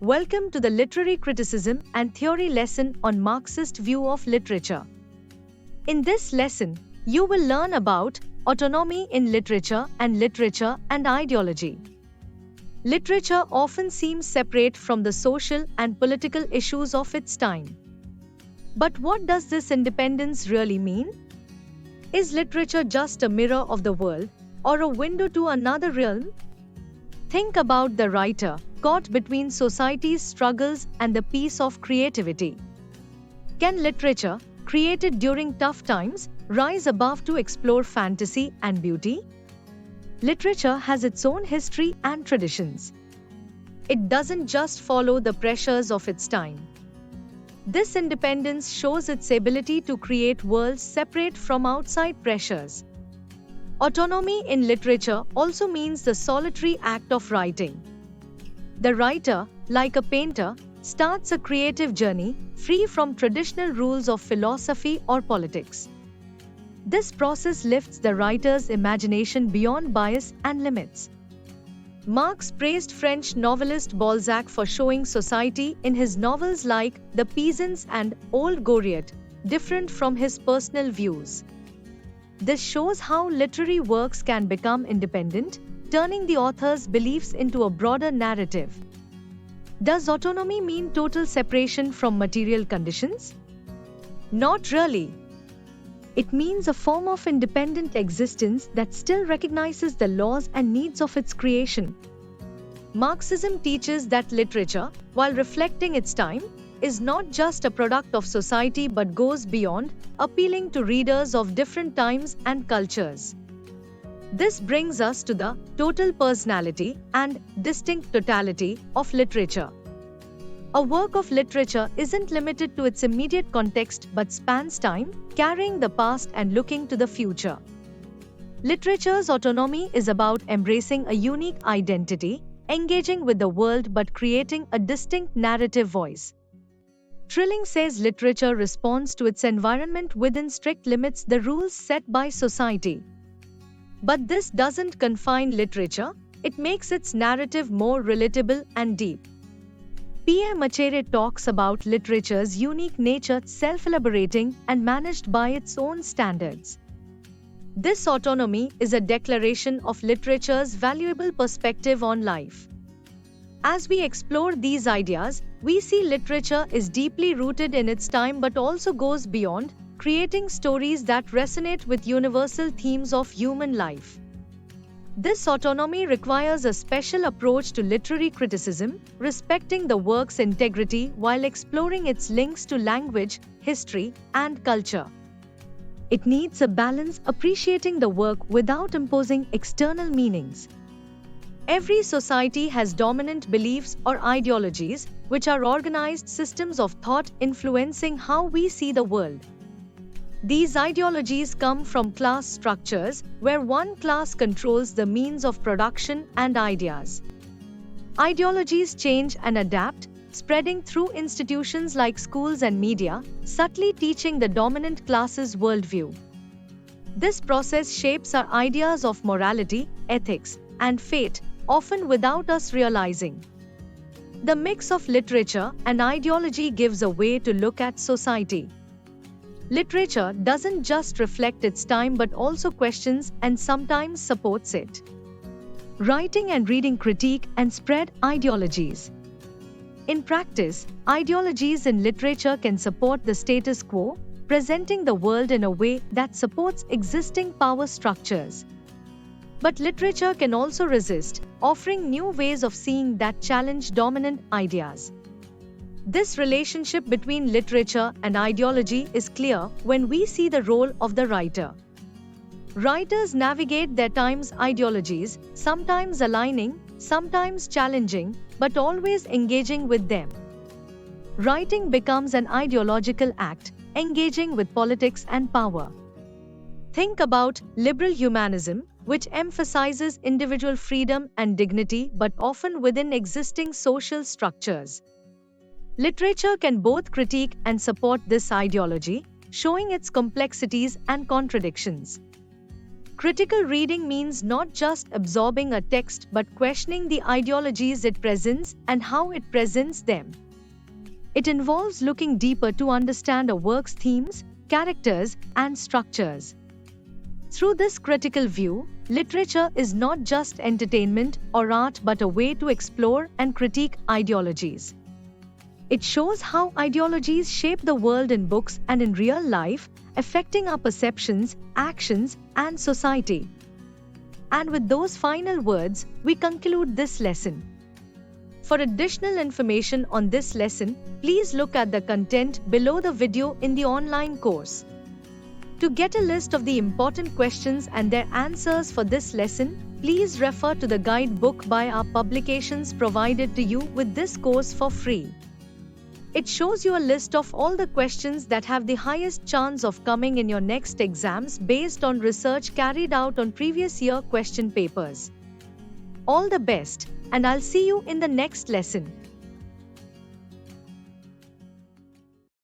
Welcome to the Literary Criticism and Theory lesson on Marxist view of literature. In this lesson, you will learn about autonomy in literature and ideology. Literature often seems separate from the social and political issues of its time. But what does this independence really mean? Is literature just a mirror of the world, or a window to another realm? Think about the writer, caught between society's struggles and the peace of creativity. Can literature, created during tough times, rise above to explore fantasy and beauty? Literature has its own history and traditions. It doesn't just follow the pressures of its time. This independence shows its ability to create worlds separate from outside pressures. Autonomy in literature also means the solitary act of writing. The writer, like a painter, starts a creative journey, free from traditional rules of philosophy or politics. This process lifts the writer's imagination beyond bias and limits. Marx praised French novelist Balzac for showing society in his novels like The Peasants and Old Goriot, different from his personal views. This shows how literary works can become independent, turning the author's beliefs into a broader narrative. Does autonomy mean total separation from material conditions? Not really. It means a form of independent existence that still recognizes the laws and needs of its creation. Marxism teaches that literature, while reflecting its time, is not just a product of society but goes beyond, appealing to readers of different times and cultures. This brings us to the total personality and distinct totality of literature. A work of literature isn't limited to its immediate context but spans time, carrying the past and looking to the future. Literature's autonomy is about embracing a unique identity, engaging with the world but creating a distinct narrative voice. Trilling says literature responds to its environment within strict limits, the rules set by society. But this doesn't confine literature, it makes its narrative more relatable and deep. Pierre Machere talks about literature's unique nature, self-elaborating and managed by its own standards. This autonomy is a declaration of literature's valuable perspective on life. As we explore these ideas, we see literature is deeply rooted in its time but also goes beyond, creating stories that resonate with universal themes of human life. This autonomy requires a special approach to literary criticism, respecting the work's integrity while exploring its links to language, history, and culture. It needs a balance, appreciating the work without imposing external meanings. Every society has dominant beliefs or ideologies, which are organized systems of thought influencing how we see the world. These ideologies come from class structures, where one class controls the means of production and ideas. Ideologies change and adapt, spreading through institutions like schools and media, subtly teaching the dominant class's worldview. This process shapes our ideas of morality, ethics, and fate, often without us realizing. The mix of literature and ideology gives a way to look at society. Literature doesn't just reflect its time but also questions and sometimes supports it. Writing and reading critique and spread ideologies. In practice, ideologies in literature can support the status quo, presenting the world in a way that supports existing power structures. But literature can also resist, offering new ways of seeing that challenge dominant ideas. This relationship between literature and ideology is clear when we see the role of the writer. Writers navigate their time's ideologies, sometimes aligning, sometimes challenging, but always engaging with them. Writing becomes an ideological act, engaging with politics and power. Think about liberal humanism, which emphasizes individual freedom and dignity but often within existing social structures. Literature can both critique and support this ideology, showing its complexities and contradictions. Critical reading means not just absorbing a text but questioning the ideologies it presents and how it presents them. It involves looking deeper to understand a work's themes, characters, and structures. Through this critical view, literature is not just entertainment or art but a way to explore and critique ideologies. It shows how ideologies shape the world in books and in real life, affecting our perceptions, actions, and society. And with those final words, we conclude this lesson. For additional information on this lesson, please look at the content below the video in the online course. To get a list of the important questions and their answers for this lesson, please refer to the guidebook by our publications provided to you with this course for free. It shows you a list of all the questions that have the highest chance of coming in your next exams based on research carried out on previous year question papers. All the best, and I'll see you in the next lesson.